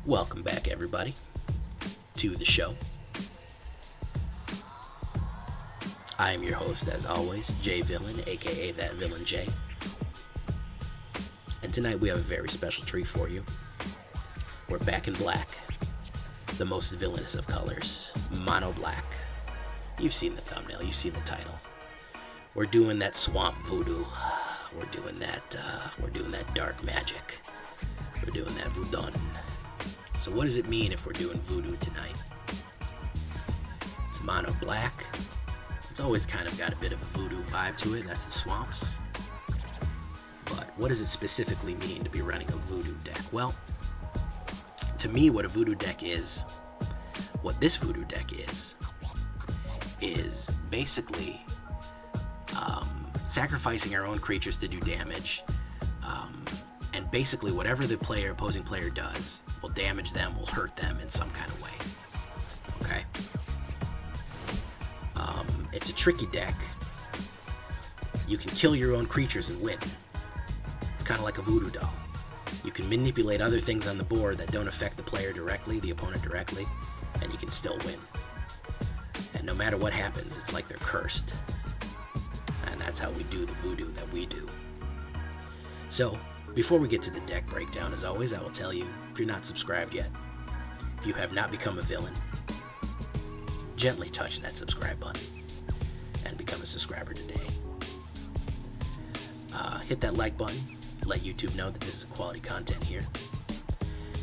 Welcome back, everybody, to the show. I am your host, as always, J Villain, aka That Villain J. And tonight we have a very special treat for you. We're back in black, the most villainous of colors, mono black. You've seen the thumbnail, you've seen the title. We're doing that swamp voodoo. We're doing that dark magic. We're doing that voodoo. So what does it mean if we're doing voodoo tonight? It's mono black. It's always kind of got a bit of a voodoo vibe to it. That's the swamps. But what does it specifically mean to be running a voodoo deck? Well, to me, what a voodoo deck is, what this voodoo deck is basically sacrificing our own creatures to do damage, and basically whatever the opposing player does will damage them, will hurt them in some kind of way. Okay? It's a tricky deck. You can kill your own creatures and win. It's kind of like a voodoo doll. You can manipulate other things on the board that don't affect the player directly, the opponent directly, and you can still win. And no matter what happens, it's like they're cursed. And that's how we do the voodoo that we do. So, before we get to the deck breakdown, as always, I will tell you, if you're not subscribed yet, if you have not become a villain, gently touch that subscribe button and become a subscriber today. Hit that like button, let YouTube know that this is quality content here.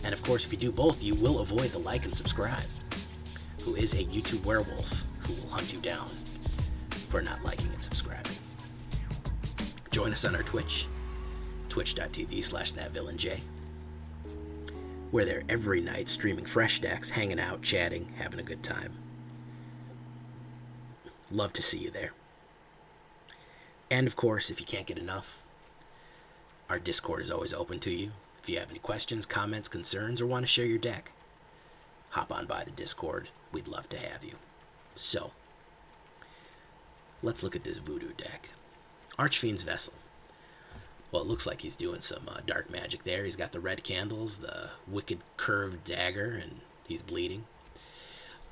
And of course, if you do both, you will avoid the like and subscribe, who is a YouTube werewolf who will hunt you down for not liking and subscribing. Join us on our Twitch, twitch.tv/thatvillainj. We're there every night streaming fresh decks, hanging out, chatting, having a good time. Love to see you there. And of course, if you can't get enough, our Discord is always open to you. If you have any questions, comments, concerns, or want to share your deck, hop on by the Discord. We'd love to have you. So, let's look at this voodoo deck. Archfiend's Vessel. Well, it looks like he's doing some dark magic there. He's got the red candles, the wicked curved dagger, and he's bleeding.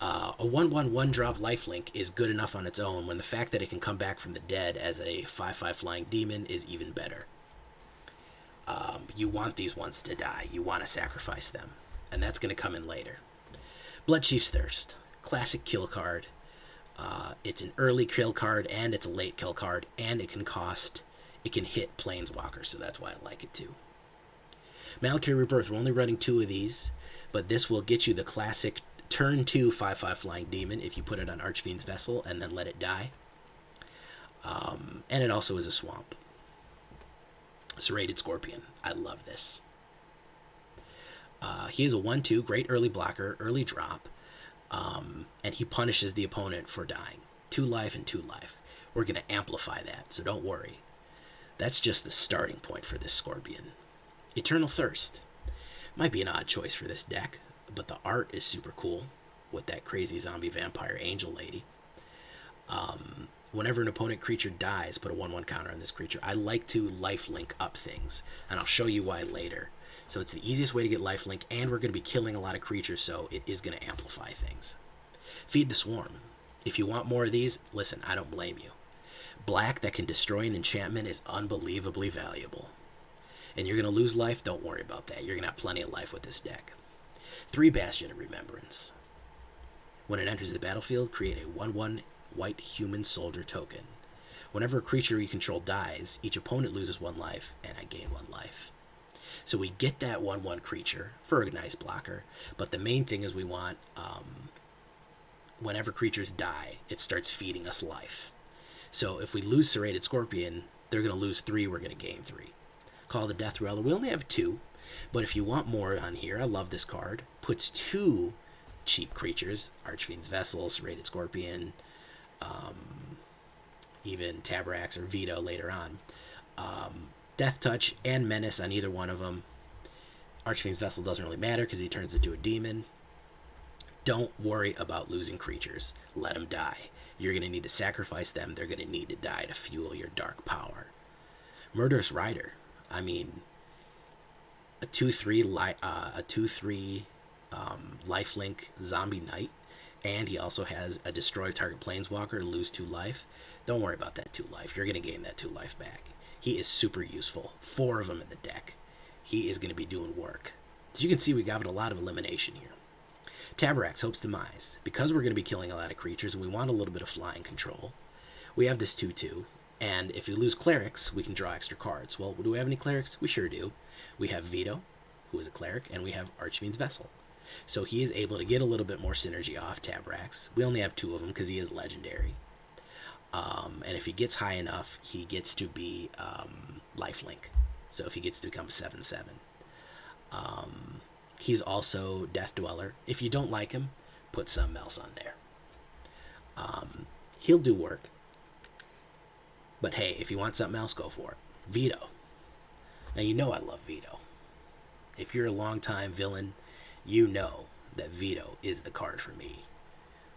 A 1/1 drop lifelink is good enough on its own, when the fact that it can come back from the dead as a 5/5 flying demon is even better. You want these ones to die. You want to sacrifice them. And that's going to come in later. Bloodchief's Thirst. Classic kill card. It's an early kill card, and it's a late kill card, and it can hit Planeswalkers, so that's why I like it too. Massacre Rebirth, we're only running 2 of these, but this will get you the classic turn 2 5/5 flying demon if you put it on Archfiend's Vessel and then let it die. And it also is a swamp. Serrated Scorpion. I love this. He is a 1/2, great early blocker, early drop, and he punishes the opponent for dying. 2 life and 2 life. We're going to amplify that, so don't worry. That's just the starting point for this Scorpion. Eternal Thirst. Might be an odd choice for this deck, but the art is super cool with that crazy zombie vampire angel lady. Whenever an opponent creature dies, put a 1/1 counter on this creature. I like to lifelink up things, and I'll show you why later. So it's the easiest way to get lifelink, and we're going to be killing a lot of creatures, so it is going to amplify things. Feed the Swarm. If you want more of these, listen, I don't blame you. Black that can destroy an enchantment is unbelievably valuable. And you're going to lose life, don't worry about that. You're going to have plenty of life with this deck. 3 Bastion of Remembrance. When it enters the battlefield, create a 1/1 white human soldier token. Whenever a creature you control dies, each opponent loses 1 life, and I gain 1 life. So we get that 1/1 creature for a nice blocker, but the main thing is we want, whenever creatures die, it starts feeding us life. So if we lose Serrated Scorpion, they're going to lose 3, we're going to gain 3. Call the Death Rattler. We only have 2, but if you want more on here, I love this card. Puts 2 cheap creatures, Archfiend's Vessel, Serrated Scorpion, even Taborax or Vito later on. Death Touch and Menace on either one of them. Archfiend's Vessel doesn't really matter because he turns into a demon. Don't worry about losing creatures. Let them die. You're going to need to sacrifice them. They're going to need to die to fuel your dark power. Murderous Rider. I mean, a 2/3 lifelink zombie knight, and he also has a destroy target planeswalker, lose 2 life. Don't worry about that 2 life. You're going to gain that 2 life back. He is super useful. 4 of them in the deck. He is going to be doing work. So you can see we got a lot of elimination here. Taborax hopes Demise. Because we're going to be killing a lot of creatures and we want a little bit of flying control, we have this 2/2. And if we lose clerics, we can draw extra cards. Well, do we have any clerics? We sure do. We have Vito, who is a cleric, and we have Archfiend's Vessel. So he is able to get a little bit more synergy off Taborax. We only have 2 of them because he is legendary. And if he gets high enough, he gets to be lifelink. So if he gets to become 7/7. He's also Death Dweller. If you don't like him, put something else on there. He'll do work. But hey, if you want something else, go for it. Vito. Now you know I love Vito. If you're a long-time villain, you know that Vito is the card for me.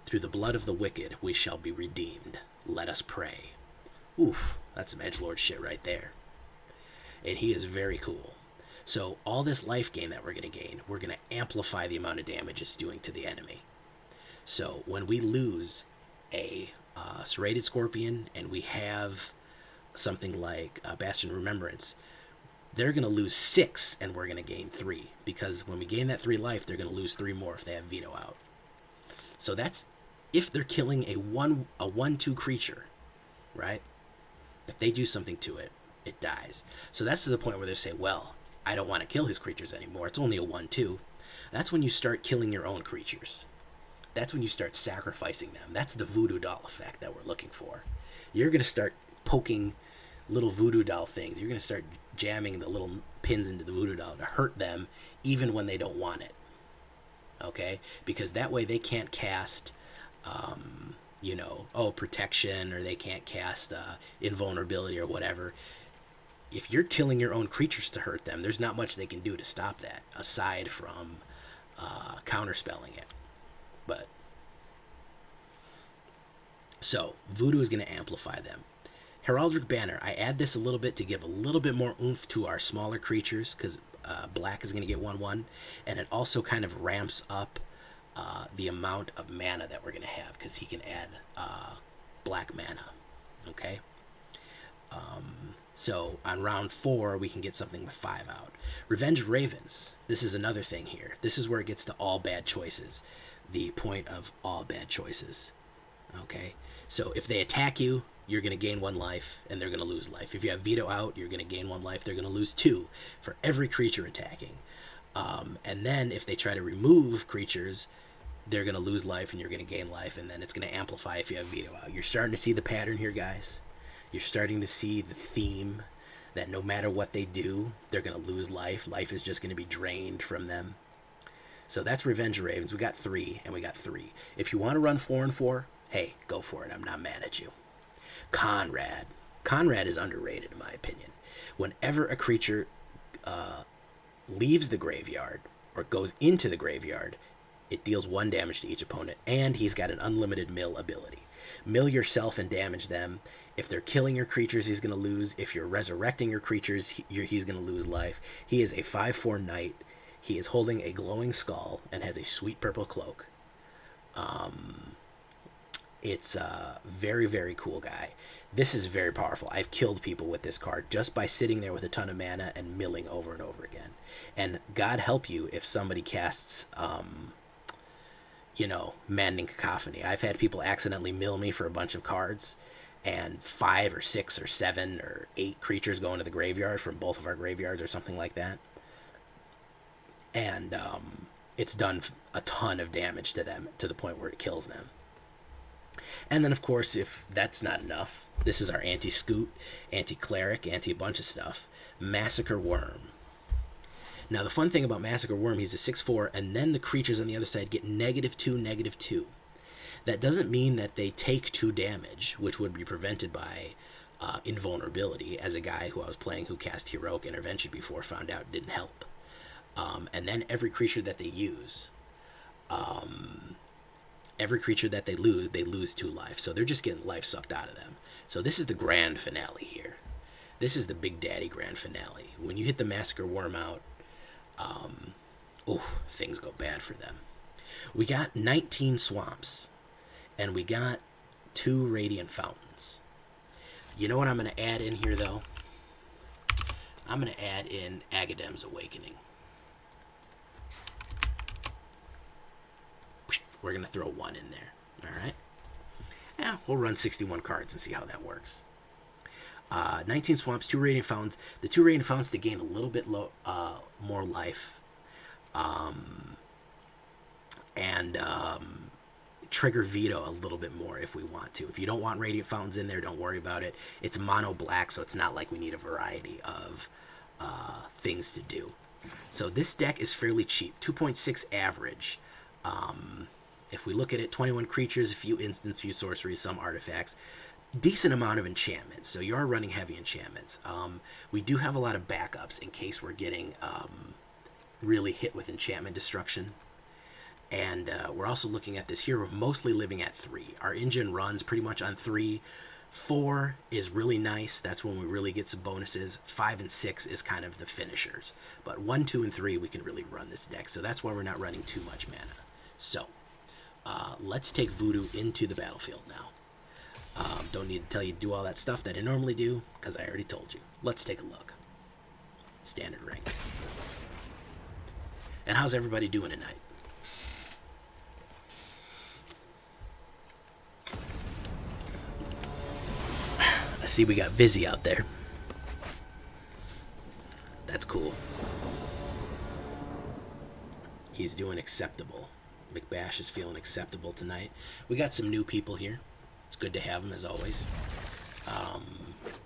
Through the blood of the wicked, we shall be redeemed. Let us pray. Oof, that's some edgelord shit right there. And he is very cool. So all this life gain that we're going to gain, we're going to amplify the amount of damage it's doing to the enemy. So when we lose a Serrated Scorpion and we have something like Bastion of Remembrance, they're going to lose 6 and we're going to gain 3. Because when we gain that 3 life, they're going to lose 3 more if they have Vito out. So that's if they're killing a 1/2 creature, right? If they do something to it, it dies. So that's to the point where they say, well, I don't want to kill his creatures anymore. It's only a 1/2. That's when you start killing your own creatures. That's when you start sacrificing them. That's the voodoo doll effect that we're looking for. You're going to start poking little voodoo doll things. You're going to start jamming the little pins into the voodoo doll to hurt them even when they don't want it. Okay? Because that way they can't cast, protection, or they can't cast invulnerability or whatever. If you're killing your own creatures to hurt them, there's not much they can do to stop that aside from counterspelling it. But so Voodoo is going to amplify them. Heraldic Banner, I add this a little bit to give a little bit more oomph to our smaller creatures, because black is going to get 1/1, and it also kind of ramps up the amount of mana that we're going to have, because he can add black mana. Okay. So on round 4, we can get something with 5 out. Revenge Ravens. This is another thing here. This is where it gets to all bad choices. The point of all bad choices. Okay. So if they attack you, you're going to gain 1 life, and they're going to lose life. If you have Vito out, you're going to gain 1 life. They're going to lose 2 for every creature attacking. And then if they try to remove creatures, they're going to lose life, and you're going to gain life, and then it's going to amplify if you have Vito out. You're starting to see the pattern here, guys. You're starting to see the theme that no matter what they do, they're going to lose life. Life is just going to be drained from them. So that's Revenge Ravens. We got 3, and we got 3. If you want to run 4 and 4, hey, go for it. I'm not mad at you. Konrad. Konrad is underrated, in my opinion. Whenever a creature leaves the graveyard or goes into the graveyard, it deals 1 damage to each opponent, and he's got an unlimited mill ability. Mill yourself and damage them. If they're killing your creatures, he's going to lose. If you're resurrecting your creatures, he's going to lose life. He is a 5/4 knight. He is holding a glowing skull and has a sweet purple cloak. It's a very, very cool guy. This is very powerful. I've killed people with this card just by sitting there with a ton of mana and milling over and over again. And God help you if somebody casts, Maddening Cacophony. I've had people accidentally mill me for a bunch of cards, and 5 or 6 or 7 or 8 creatures go into the graveyard from both of our graveyards or something like that. And it's done a ton of damage to them to the point where it kills them. And then, of course, if that's not enough, this is our anti-scoot, anti-cleric, anti-a-bunch of stuff. Massacre Wurm. Now, the fun thing about Massacre Wurm, he's a 6/4, and then the creatures on the other side get -2, -2. That doesn't mean that they take 2 damage, which would be prevented by invulnerability, as a guy who I was playing who cast Heroic Intervention before found out didn't help. And then every creature that they use... every creature that they lose 2 life. So they're just getting life sucked out of them. So this is the grand finale here. This is the Big Daddy grand finale. When you hit the Massacre Wurm out, Oh, things go bad for them. We got 19 swamps, and we got 2 radiant fountains. You know what I'm going to add in here, though? I'm going to add in Agadem's Awakening. We're going to throw 1 in there. All right? Yeah, we'll run 61 cards and see how that works. 19 swamps, 2 radiant fountains. The 2 radiant fountains to gain a little bit more life. And trigger Vito a little bit more if we want to. If you don't want radiant fountains in there, don't worry about it. It's mono black, so it's not like we need a variety of things to do. So this deck is fairly cheap, 2.6 average. If we look at it, 21 creatures, a few instants, few sorceries, some artifacts, decent amount of enchantments. So you are running heavy enchantments. We do have a lot of backups in case we're getting really hit with enchantment destruction. And we're also looking at this here. We're mostly living at 3. Our engine runs pretty much on 3. 4 is really nice. That's when we really get some bonuses. 5 and 6 is kind of the finishers. But 1, 2, and 3, we can really run this deck. So that's why we're not running too much mana. So let's take Voodoo into the battlefield now. Don't need to tell you to do all that stuff that I normally do, because I already told you. Let's take a look. Standard ring. And how's everybody doing tonight? I see we got Vizzy out there. That's cool. He's doing acceptable. McBash is feeling acceptable tonight. We got some new people here. It's good to have them, as always.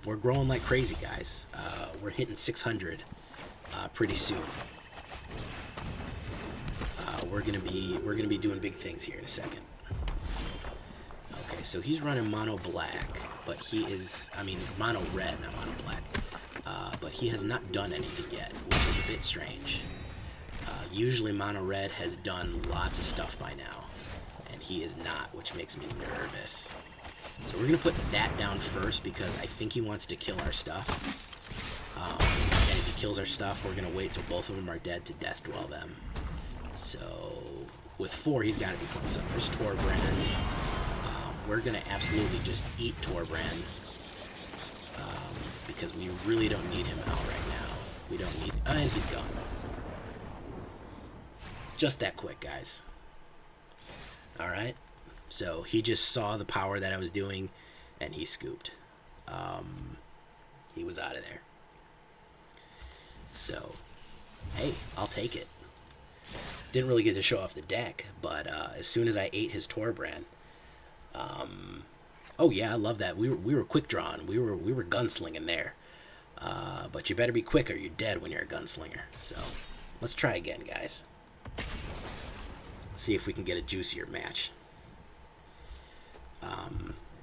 We're growing like crazy, guys. We're hitting 600 pretty soon. We're gonna be doing big things here in a second. Okay, so he's running mono black, but he is, mono red, not mono black. But he has not done anything yet, which is a bit strange. Usually mono red has done lots of stuff by now, and he is not, which makes me nervous. So we're going to put that down first because I think he wants to kill our stuff. And if he kills our stuff, we're going to wait till both of them are dead to death dwell them. So with 4, he's got to be putting something. There's Torbrand. We're going to absolutely just eat Torbrand because we really don't need him out right now. We don't need... and he's gone. Just that quick, guys. Alright. So he just saw the power that I was doing, and he scooped. He was out of there. So, hey, I'll take it. Didn't really get to show off the deck, but as soon as I ate his Torbrand... oh yeah, I love that. We were quick drawn. We were gunslinging there. But you better be quick or you're dead when you're a gunslinger. So, let's try again, guys. See if we can get a juicier match.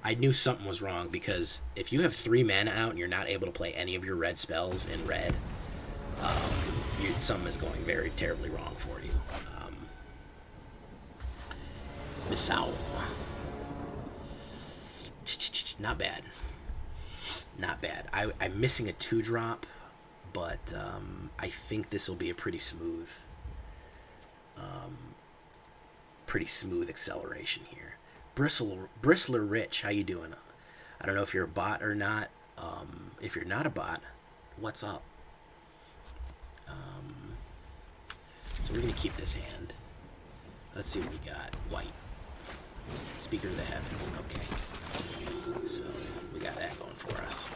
I knew something was wrong because if you have 3 mana out and you're not able to play any of your red spells in red, something is going very terribly wrong for you. Missile. Not bad. Not bad. I'm missing a 2-drop, but I think this will be a pretty smooth acceleration here. Bristler Rich, how you doing? I don't know if you're a bot or not. If you're not a bot, what's up? So we're going to keep this hand. Let's see what we got. White. Speaker of the Heavens. Okay. So we got that going for us.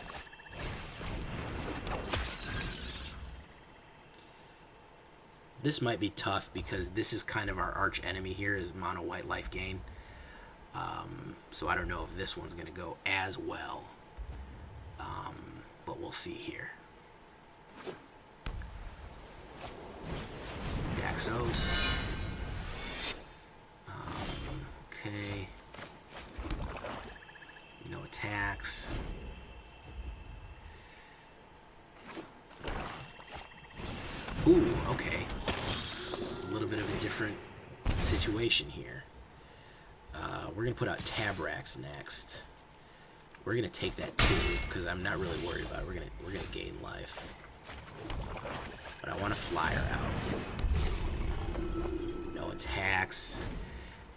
This might be tough because this is kind of our arch enemy here, is mono white life gain. So I don't know if this one's going to go as well. But we'll see here. Daxos. Okay. No attacks. Ooh, okay. A little bit of a different situation here. We're going to put out Taborax next. We're going to take that too, because I'm not really worried about it. We're gonna gain life. But I want a flyer out. No attacks.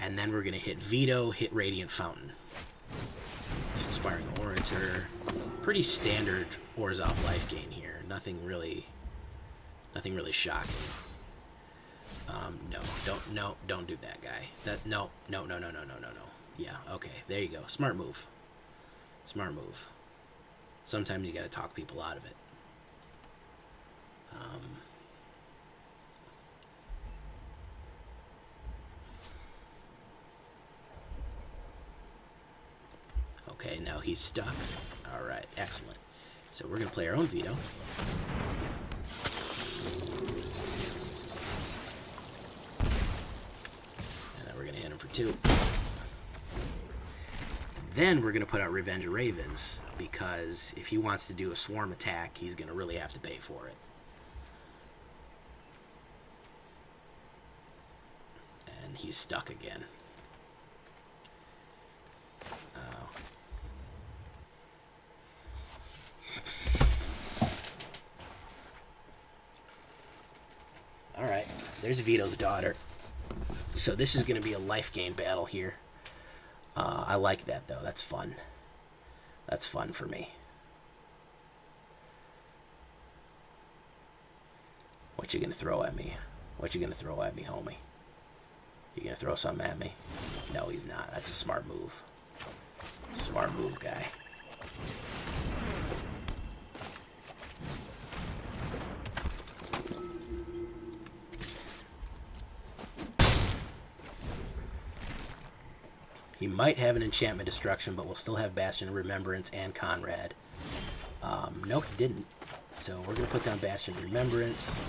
And then we're going to hit Vito, hit Radiant Fountain. Inspiring Orator. Pretty standard Orzhov life gain here. Nothing really shocking. No, don't do that, guy. No. Yeah, okay, there you go. Smart move. Smart move. Sometimes you gotta talk people out of it. Okay, now he's stuck. Alright, excellent. So we're gonna play our own Vito. And then we're gonna hit him for 2. Then we're going to put out Revenge of Ravens, because if he wants to do a swarm attack, he's going to really have to pay for it. And he's stuck again. Alright, there's Vito's daughter. So this is going to be a life gain battle here. I like that, though. That's fun. That's fun for me. What you gonna throw at me? What you gonna throw at me, homie? You gonna throw something at me? No, he's not. That's a smart move. Smart move, guy. He might have an Enchantment Destruction, but we'll still have Bastion of Remembrance and Konrad. No, he didn't. So we're going to put down Bastion of Remembrance.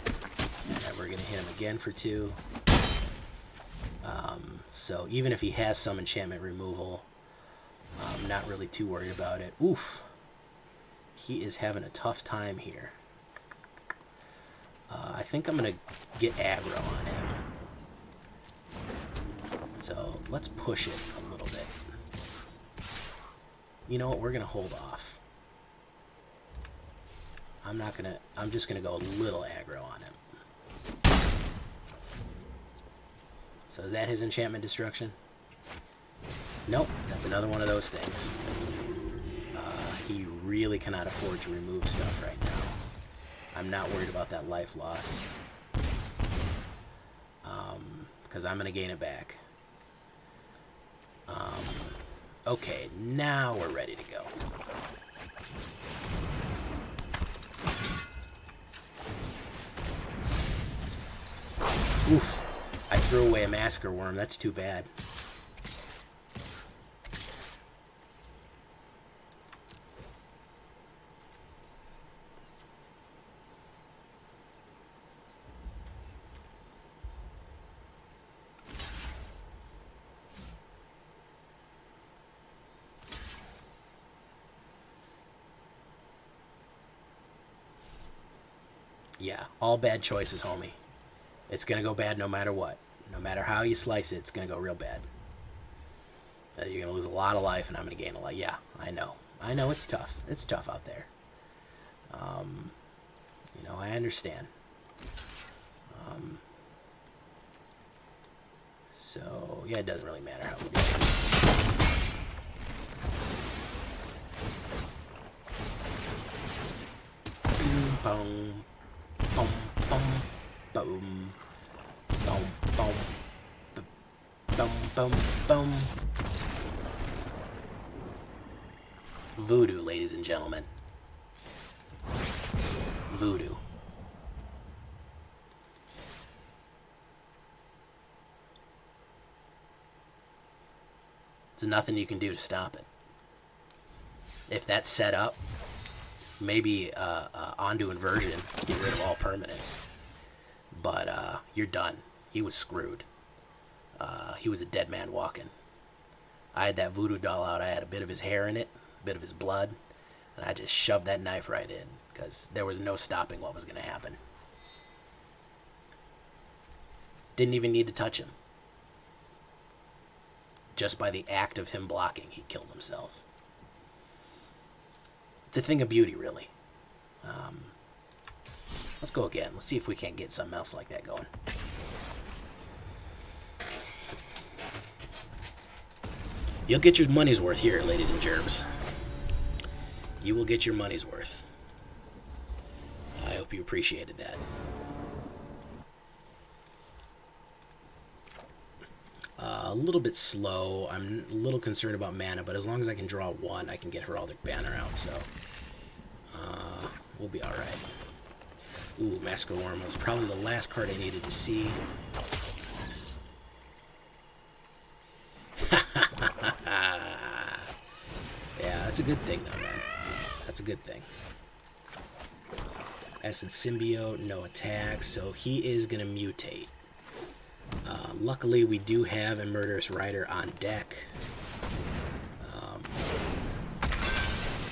And then we're going to hit him again for 2. So even if he has some enchantment removal, I'm not really too worried about it. Oof. He is having a tough time here. I think I'm going to get aggro on him. So let's push it a little bit. You know what? We're going to hold off. I'm just going to go a little aggro on him. So is that his enchantment destruction? Nope. That's another one of those things. He really cannot afford to remove stuff right now. I'm not worried about that life loss. Because I'm going to gain it back. Okay, now we're ready to go. Oof. I threw away a Massacre Wurm. That's too bad. Yeah, all bad choices, homie. It's going to go bad no matter what. No matter how you slice it, it's going to go real bad. You're going to lose a lot of life, and I'm going to gain a lot. Yeah, I know. I know it's tough. It's tough out there. You know, I understand. So, yeah, it doesn't really matter how we do it. Boom. Boom, boom, boom, boom, boom, boom, boom, boom. Voodoo, ladies and gentlemen. Voodoo. There's nothing you can do to stop it. If that's set up, maybe onto inversion, get rid of all permanents. But you're done. He was screwed. He was a dead man walking. I had that voodoo doll out. I had a bit of his hair in it, a bit of his blood, and I just shoved that knife right in because there was no stopping what was going to happen. Didn't even need to touch him. Just by the act of him blocking, he killed himself. It's a thing of beauty, really. Let's go again. Let's see if we can't get something else like that going. You'll get your money's worth here, ladies and germs. You will get your money's worth. I hope you appreciated that. A little bit slow. I'm a little concerned about mana, but as long as I can draw one, I can get Heraldic Banner out, so we'll be alright. Ooh, Massacre Wurm was probably the last card I needed to see. Yeah, that's a good thing, though, man. That's a good thing. Essence Symbiote, no attack, so he is going to mutate. Luckily, we do have a Murderous Rider on deck.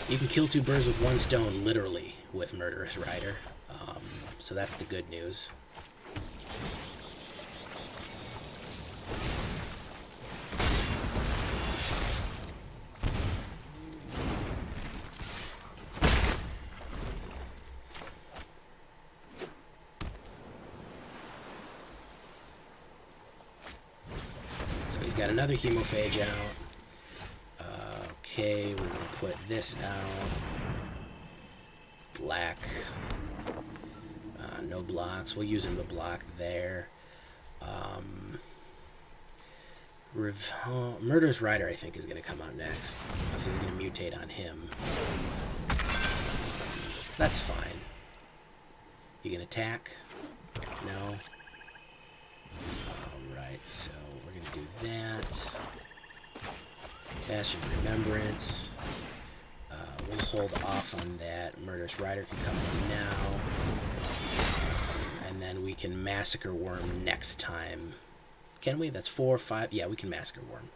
You can kill two birds with one stone, literally, with Murderous Rider. So that's the good news. Got another Hemophage out. Okay, we're going to put this out. Black. No blocks. We'll use him to block there. Murderous Rider, I think, is going to come out next. So he's going to mutate on him. That's fine. You can attack? No. Alright, so we're going to do that. Bastion of Remembrance. We'll hold off on that. Murderous Rider can come in now. And then we can Massacre Wurm next time. Can we? That's 4 or 5. Yeah, we can Massacre Wurm.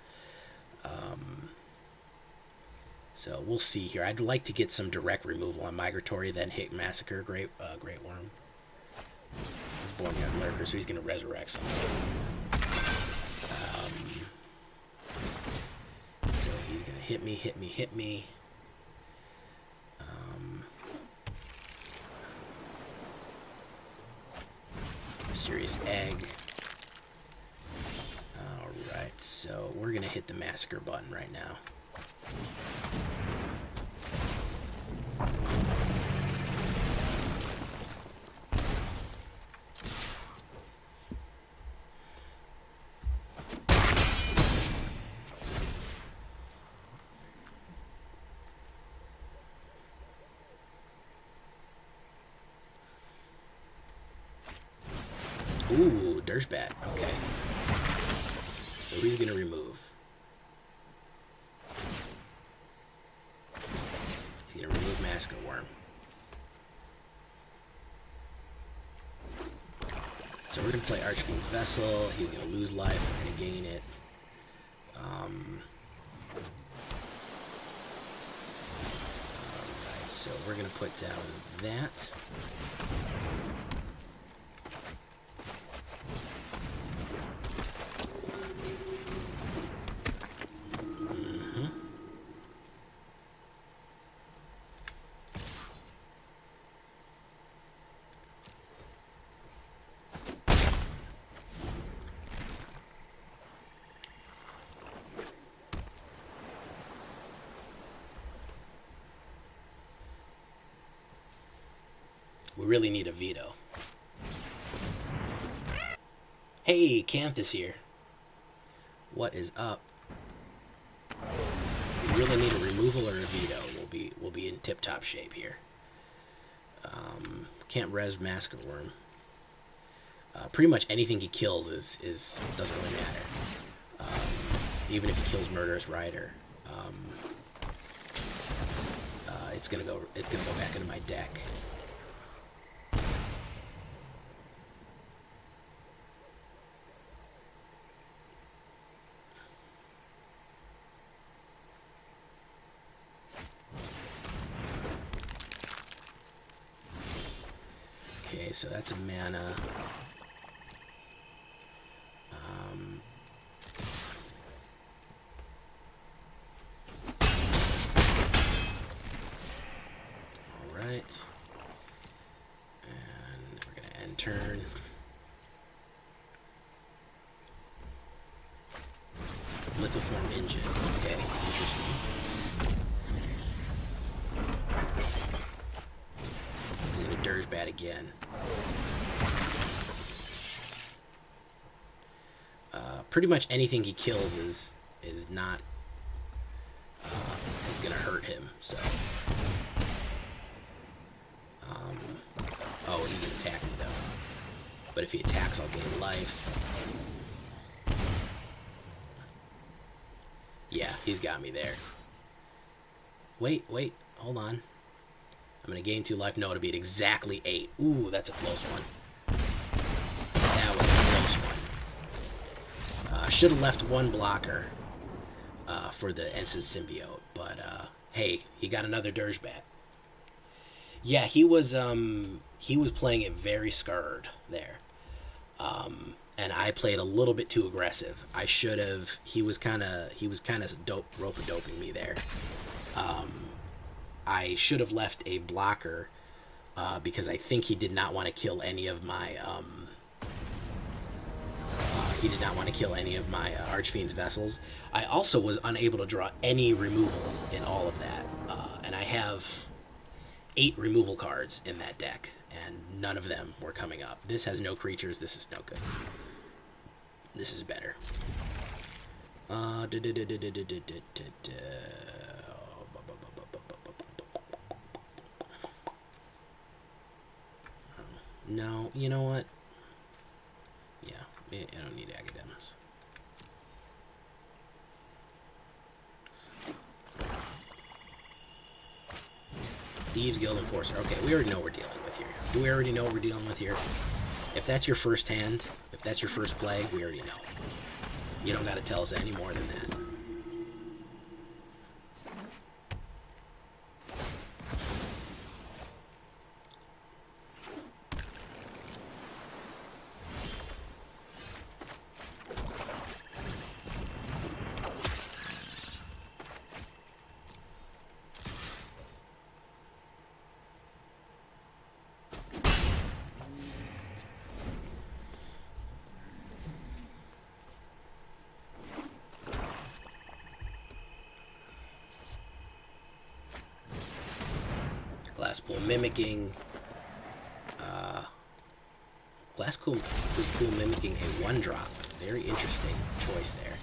So we'll see here. I'd like to get some direct removal on Migratory, then hit Massacre Great Worm. He's born young lurker, so he's going to resurrect something. So he's going to hit me. Mysterious Egg. Alright, so we're going to hit the Massacre button right now. Ooh, Dirgebat. Okay. So he's going to remove. He's going to remove Massacre Wurm. So we're going to play Archfiend's Vessel. He's going to lose life. We're going to gain it. Alright, so we're going to put down that. We really need a Vito. Hey, Canthus here. What is up? We really need a removal or a Vito. We'll be in tip-top shape here. Can't res Massacre Wurm. Pretty much anything he kills doesn't really matter. Even if he kills Murderous Rider, it's gonna go back into my deck. Okay, so that's a mana. Alright. And End turn. Lithoform engine. Okay, interesting. He's gonna Dursbat again. Pretty much anything he kills is not is gonna hurt him. So, oh, he can attack me though. But if he attacks, I'll gain life. Yeah, he's got me there. Wait, hold on. I'm gonna gain 2 life. No, it'll be at exactly 8. Ooh, that's a close one. That was a close one. Should have left 1 blocker for the Ensign Symbiote, but hey, he got another Dursbat. Yeah, he was playing it very scarred there, and I played a little bit too aggressive. I should have. He was kind of rope-a-doping me there. I should have left a blocker because I think he did not want to kill any of my. He did not want to kill any of my Archfiend's vessels. I also was unable to draw any removal in all of that. And I have 8 removal cards in that deck, and none of them were coming up. This has no creatures. This is no good. This is better. No, you know what? Yeah, I don't need academics. Thieves Guild Enforcer. Okay, we already know what we're dealing with here. Do we already know what we're dealing with here? If that's your first hand, if that's your first play, we already know. You don't got to tell us any more than that. Glasspool Mimicking. Glasspool Mimicking a 1-drop. Very interesting choice there.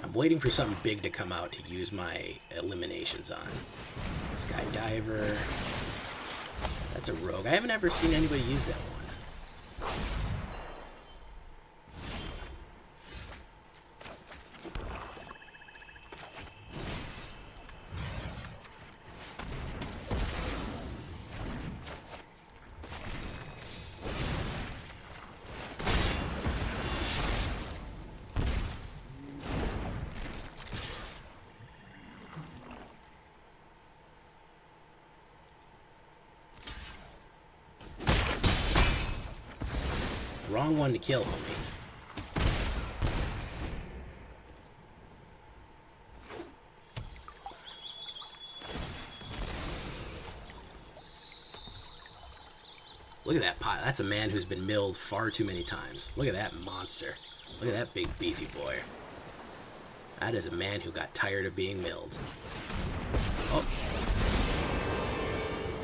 I'm waiting for something big to come out to use my eliminations on. Skydiver. That's a rogue. I haven't ever seen anybody use that one. Wrong one to kill, homie. Look at that pile. That's a man who's been milled far too many times. Look at that monster. Look at that big beefy boy. That is a man who got tired of being milled. Oh.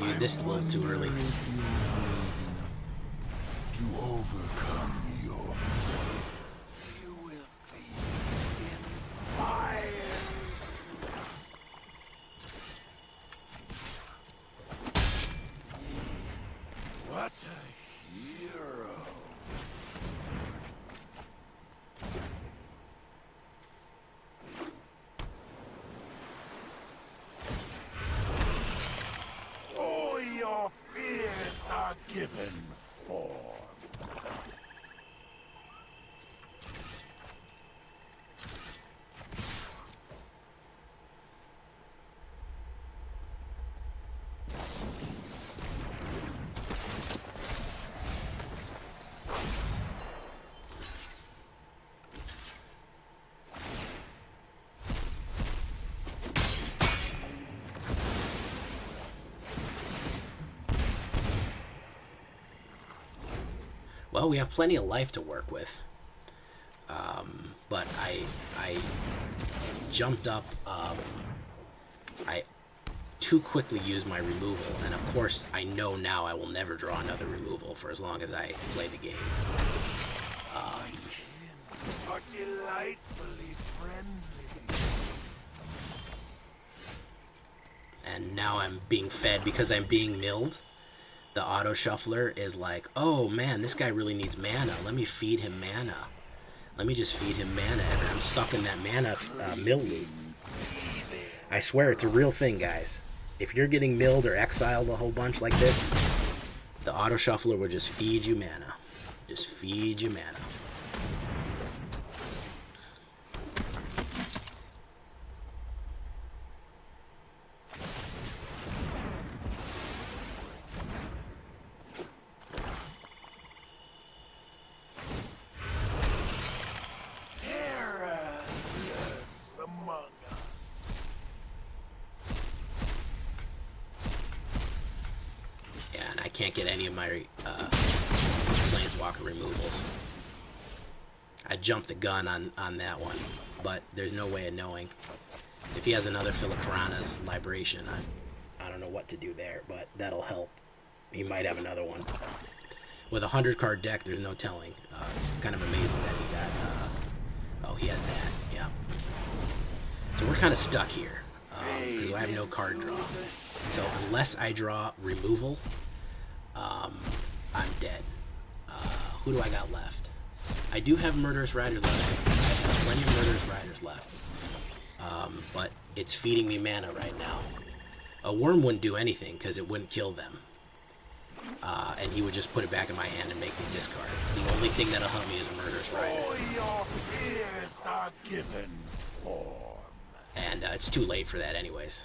Used this a little too early. To overcome your you will be in fire. What a hero. All your fears are given form. Well, we have plenty of life to work with. But I jumped up. I too quickly used my removal, and of course I know now I will never draw another removal for as long as I play the game. Are delightfully friendly. And now I'm being fed because I'm being milled. The auto shuffler is like, oh man, this guy really needs mana. Let me feed him mana. Let me just feed him mana. And I'm stuck in that mana mill loop. I swear it's a real thing, guys. If you're getting milled or exiled a whole bunch like this, the auto shuffler will just feed you mana. Just feed you mana. Can't get any of my Planeswalker removals. I jumped the gun on that one, but there's no way of knowing. If he has another Filigrana's Libration, I don't know what to do there, but that'll help. He might have another one. With a 100-card deck, there's no telling. It's kind of amazing that he got... oh, he has that, yeah. So we're kind of stuck here, because I have no card draw. So unless I draw removal... I'm dead. Who do I got left? I do have Murderous Riders left. I have plenty of Murderous Riders left. But it's feeding me mana right now. A worm wouldn't do anything because it wouldn't kill them. And he would just put it back in my hand and make me discard. The only thing that'll help me is a Murderous Rider. All your fears are given form. And it's too late for that anyways.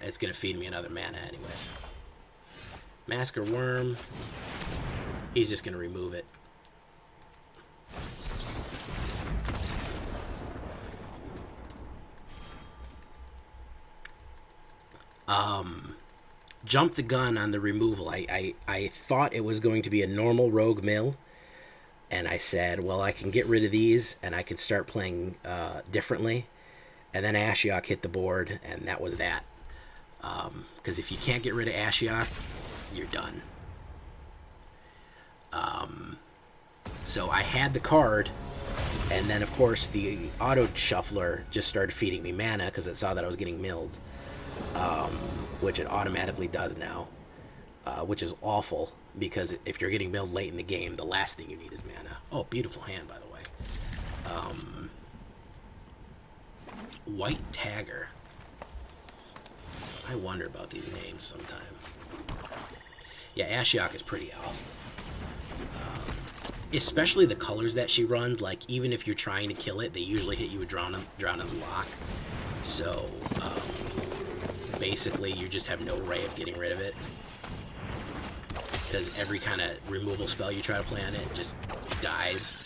It's going to feed me another mana anyways. Massacre Wurm. He's just going to remove it. Jumped the gun on the removal. I thought it was going to be a normal rogue mill. And I said, well, I can get rid of these and I can start playing differently. And then Ashiok hit the board, and that was that. Because if you can't get rid of Ashiok, you're done. So I had the card, and then, of course, the auto shuffler just started feeding me mana because it saw that I was getting milled, which it automatically does now, which is awful, because if you're getting milled late in the game, the last thing you need is mana. Oh, beautiful hand, by the way. White Tagger. I wonder about these names sometime. Yeah, Ashiok is pretty awful. Especially the colors that she runs. Like, even if you're trying to kill it, they usually hit you with Drown in the Lock. So, basically, you just have no way of getting rid of it. Because every kind of removal spell you try to play on it just dies.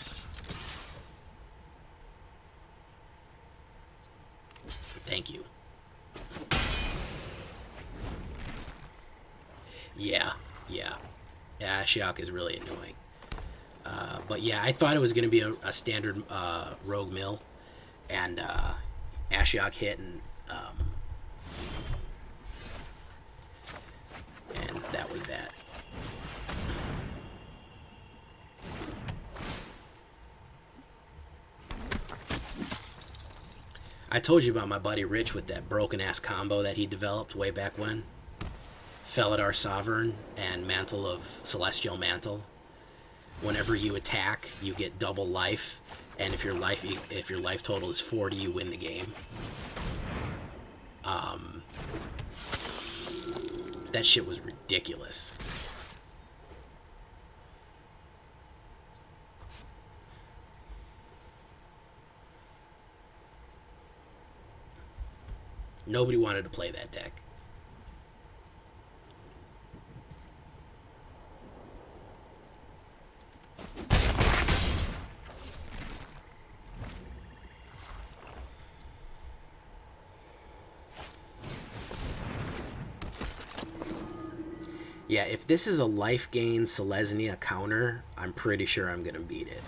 Thank you. Yeah. Ashiok is really annoying. But yeah, I thought it was going to be a standard rogue mill, and Ashiok hit, and that was that. I told you about my buddy Rich with that broken-ass combo that he developed way back when. Felidar Sovereign and Mantle of Celestial Mantle. Whenever you attack, you get double life, and if your life total is 40, you win the game. That shit was ridiculous. Nobody wanted to play that deck. Yeah, if this is a life gain Selesnya counter, I'm pretty sure I'm going to beat it.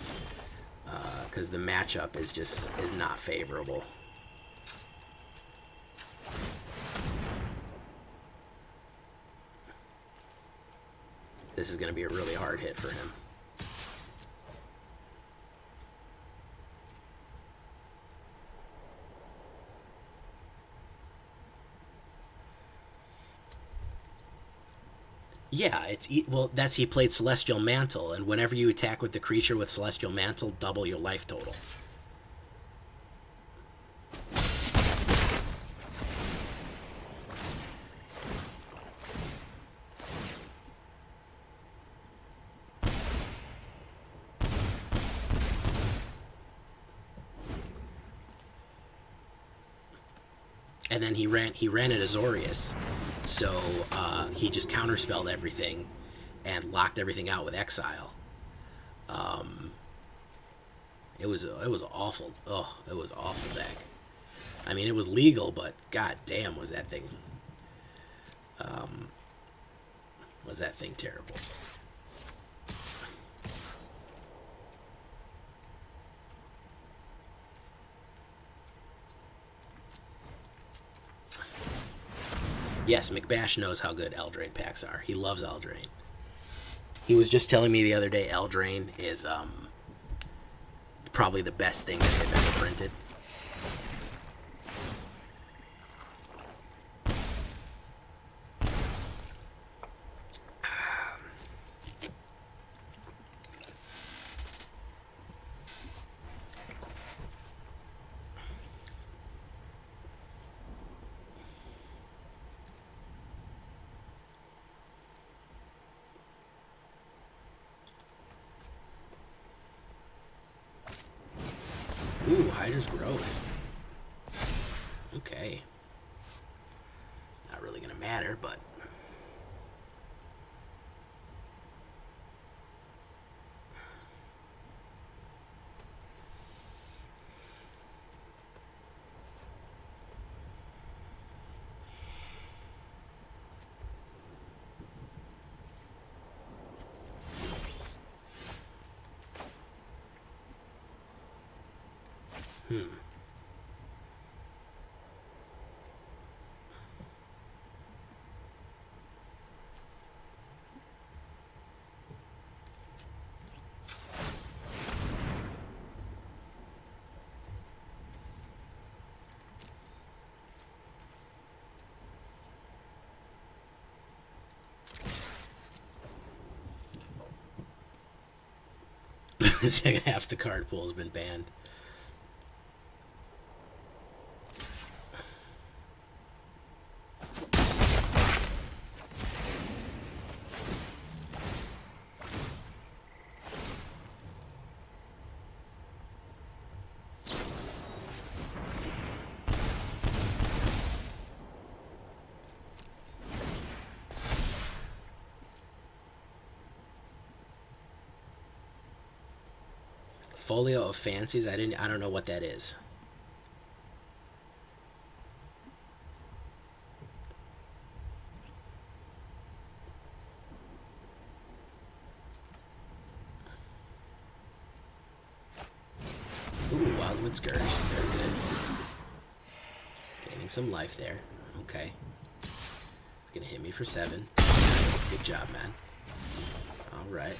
Because the matchup is not favorable. This is going to be a really hard hit for him. Yeah, well, he played Celestial Mantle, and whenever you attack with the creature with Celestial Mantle, double your life total. And then he ran at Azorius, so he just counterspelled everything and locked everything out with Exile. It was awful. Oh, it was awful deck. I mean, it was legal, but god damn, was that thing terrible. Yes, McBash knows how good Eldraine packs are. He loves Eldraine. He was just telling me the other day Eldraine is probably the best thing that they've ever printed. Ooh, Hydra's Growth. Okay. Not really gonna matter, but... half the card pool has been banned. Folio of Fancies? I don't know what that is. Ooh, Wildwood Scourge. Very good. Gaining some life there. Okay. It's gonna hit me for 7. Nice. Good job, man. Alright.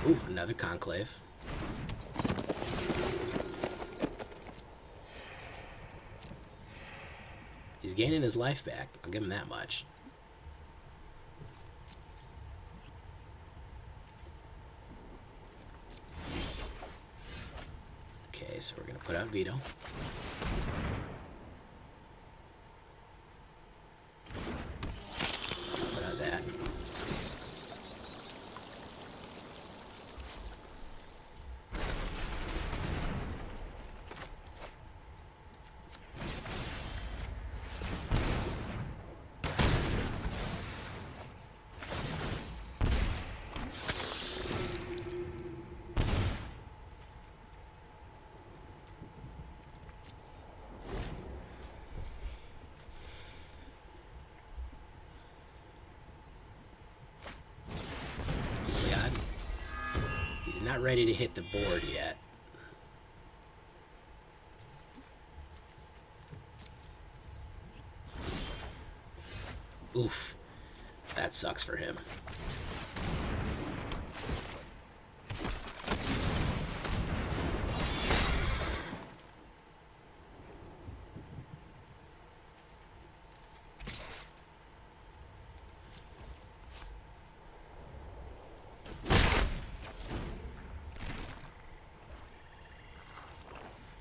Ooh, another Conclave. He's gaining his life back. I'll give him that much. Okay, so we're going to put out Vito. Put out that. not ready to hit the board yet. Oof. That sucks for him.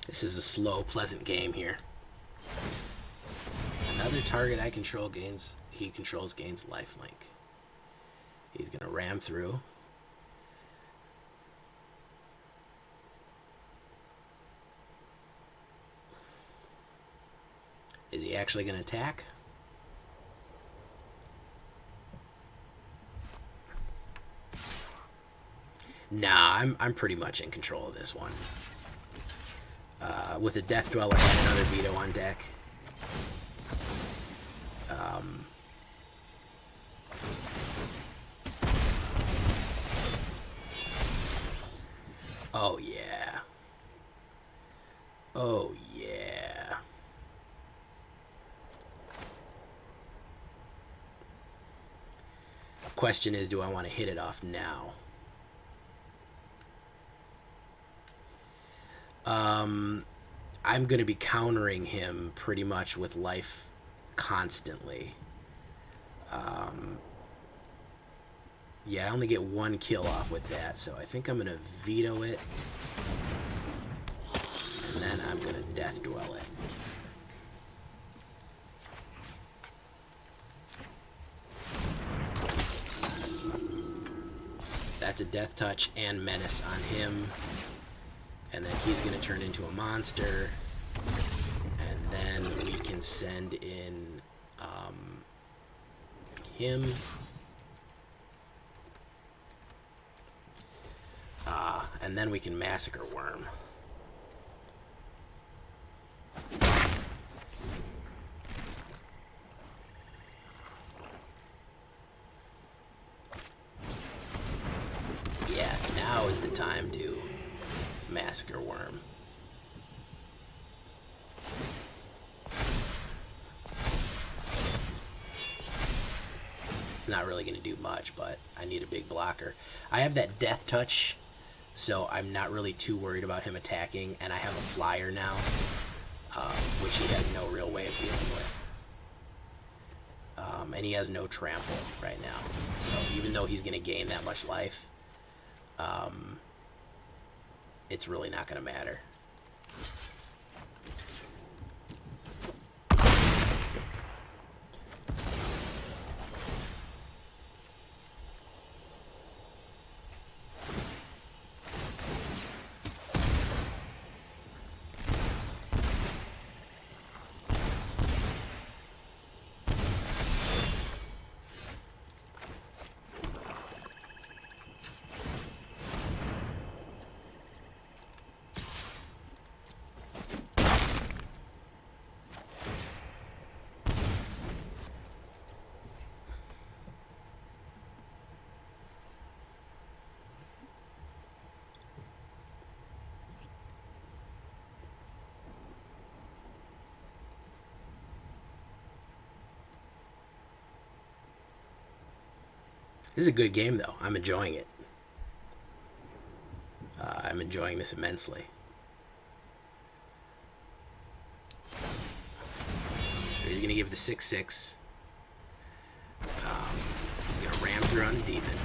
This is a slow, pleasant game here. Another target I control gains, he controls gains lifelink. He's gonna ram through. Is he actually gonna attack? Nah, I'm pretty much in control of this one. With a Death Dweller and another Vito on deck. Oh yeah. Oh yeah. Question is, do I want to hit it off now? I'm going to be countering him pretty much with life constantly. Yeah, I only get one kill off with that, so I think I'm going to veto it. And then I'm going to Death Dwell it. That's a Death Touch and Menace on him. And then he's going to turn into a monster. And then we can send in him. And then we can Massacre Wurm. Yeah, now is the time to Massacre Wurm. It's not really going to do much, but I need a big blocker. I have that Death Touch, so I'm not really too worried about him attacking, and I have a flyer now, which he has no real way of dealing with. And he has no trample right now, so even though he's going to gain that much life, it's really not going to matter. This is a good game, though. I'm enjoying it. I'm enjoying this immensely. So he's going to give the 6/6. He's going to ram through on the demon.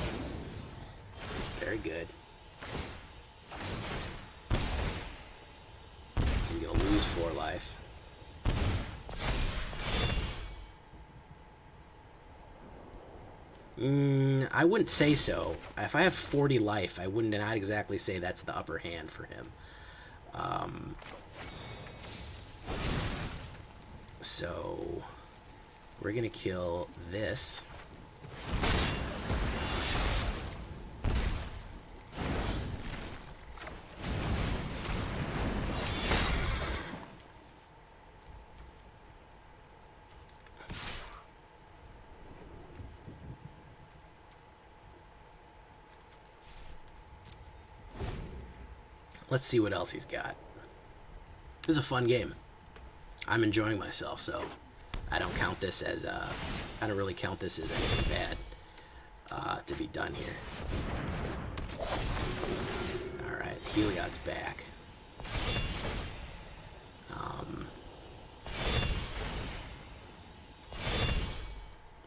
Very good. He's going to lose 4 life. I wouldn't say so. If I have 40 life, I wouldn't not exactly say that's the upper hand for him. So we're gonna kill this. Let's see what else he's got. This is a fun game. I'm enjoying myself, so I don't count this as I don't really count this as anything bad to be done here. All right, Heliod's back.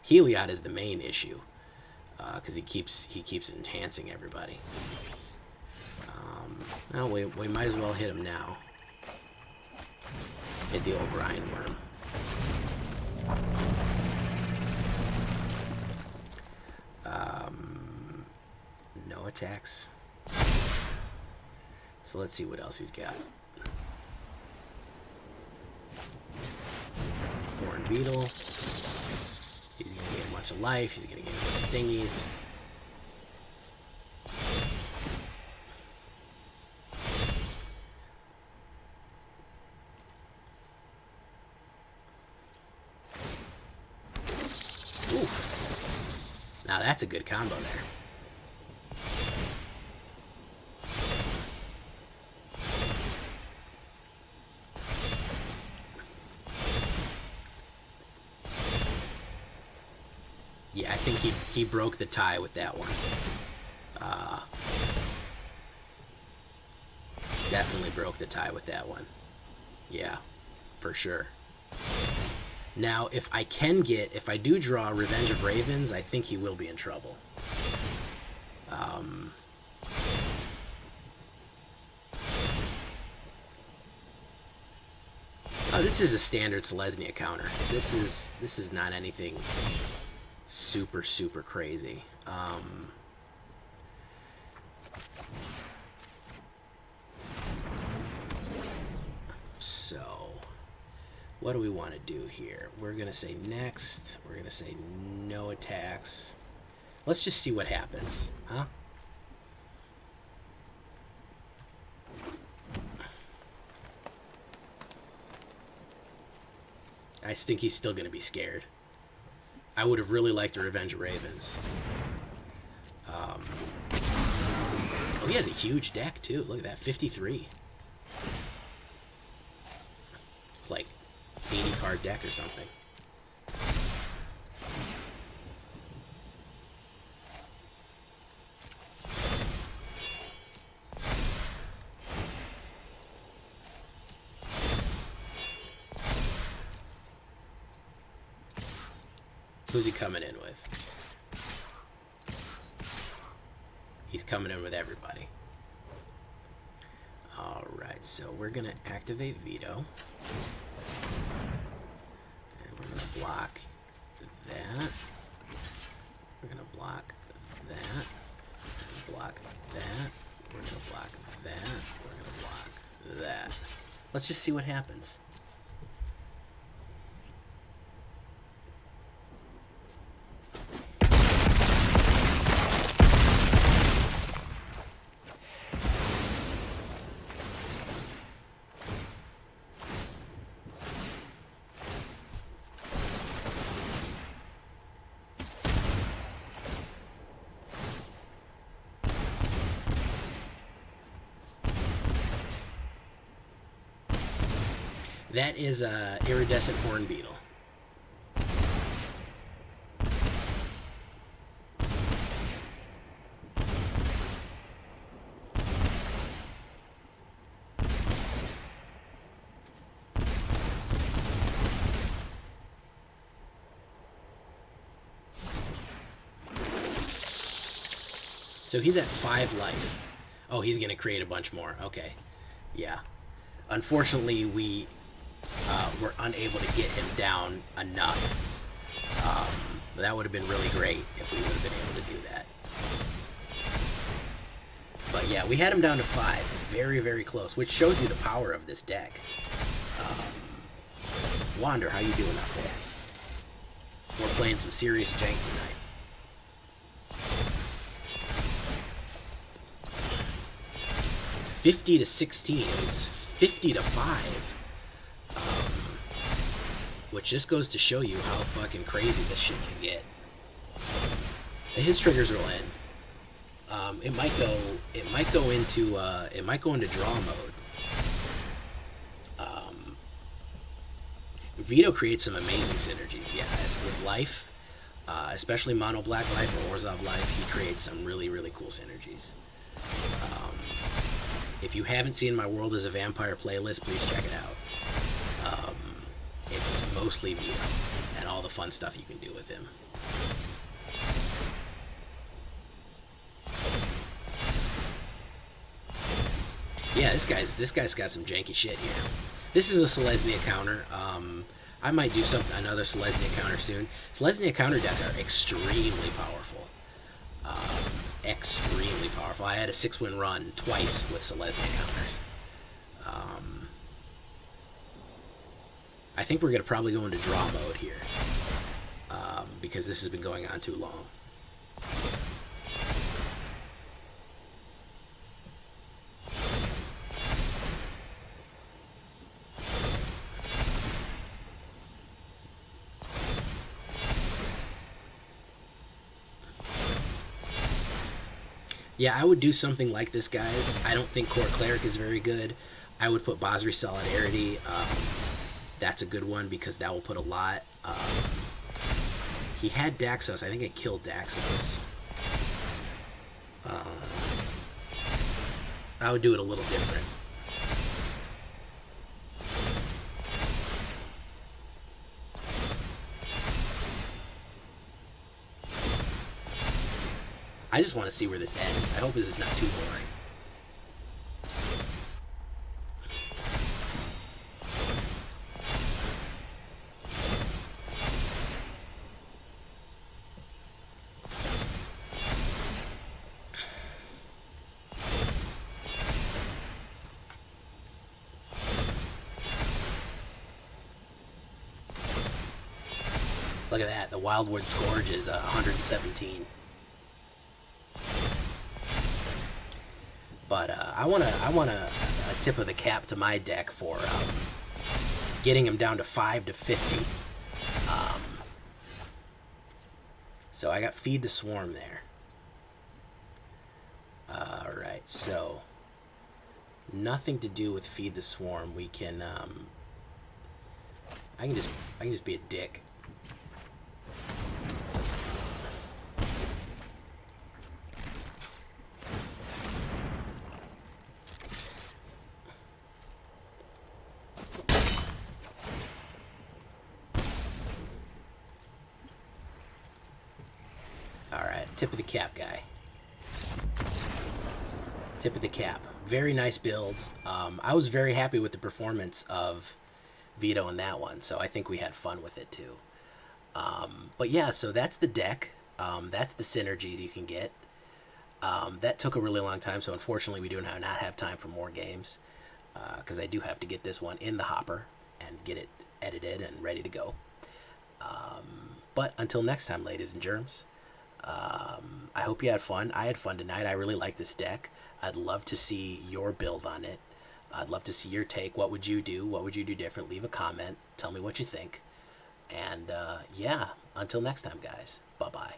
Heliod is the main issue because he keeps enhancing everybody. Well, we might as well hit him now. Hit the old Brian Worm. No attacks. So let's see what else he's got. Horn Beetle. He's going to gain a bunch of life. He's going to gain a bunch of thingies. Oof. Now that's a good combo there. Yeah, I think he broke the tie with that one. Definitely broke the tie with that one. Yeah, for sure. Now, if I do draw Revenge of Ravens, I think he will be in trouble. Oh, this is a standard Selesnya counter. This is not anything super crazy. So, what do we want to do here? We're gonna say next. We're gonna say no attacks. Let's just see what happens, huh? I think he's still gonna be scared. I would have really liked to Revenge of Ravens. Oh, he has a huge deck, too. Look at that, 53. It's like 80-card deck or something. Who's he coming in with? He's coming in with everybody. Alright, so we're going to activate Vito. And we're going to block that. We're going to block that. Block that. We're going to block that. We're going to block that. Let's just see what happens. That is a iridescent horn beetle. So he's at 5 life. Oh, he's going to create a bunch more. Okay. Yeah. Unfortunately, we were unable to get him down enough. But that would have been really great if we would have been able to do that. But yeah, we had him down to 5. Very close, which shows you the power of this deck. Wander, how you doing out there? We're playing some serious jank tonight. $50-16. It was 50-5. Which just goes to show you how fucking crazy this shit can get. His triggers will end. It might go. It might go into draw mode. Vito creates some amazing synergies. Yeah, with life, especially mono black life or Orzhov life, he creates some really cool synergies. If you haven't seen my World as a Vampire playlist, please check it out. It's mostly Vito and all the fun stuff you can do with him. Yeah, this guy's got some janky shit here. This is a Selesnya counter. I might do another Selesnya counter soon. Selesnya counter decks are extremely powerful. Extremely powerful. I had a 6-win run twice with Selesnya counters. I think we're going to probably go into draw mode here. Because this has been going on too long. Yeah, I would do something like this, guys. I don't think Court Cleric is very good. I would put Basri Solidarity. That's a good one because that will put a lot. He had Daxos. I think it killed Daxos. I would do it a little different. I just want to see where this ends. I hope this is not too boring. Look at that. The Wildwood Scourge is 117. But I want a tip of the cap to my deck for getting him down to 5 to 50. So I got Feed the Swarm there. Alright, so nothing to do with Feed the Swarm. We can I can just be a dick. Tip of the cap, guy. Tip of the cap. Very nice build. I was very happy with the performance of Vito in that one, so I think we had fun with it too. But yeah, so that's the deck. That's the synergies you can get. That took a really long time, so unfortunately we do not have time for more games, because I do have to get this one in the hopper and get it edited and ready to go. But until next time, ladies and germs, I hope you had fun. I had fun tonight. I really like this deck. I'd love to see your build on it. I'd love to see your take. What would you do? What would you do different? Leave a comment. Tell me what you think. And yeah, until next time, guys. Bye-bye.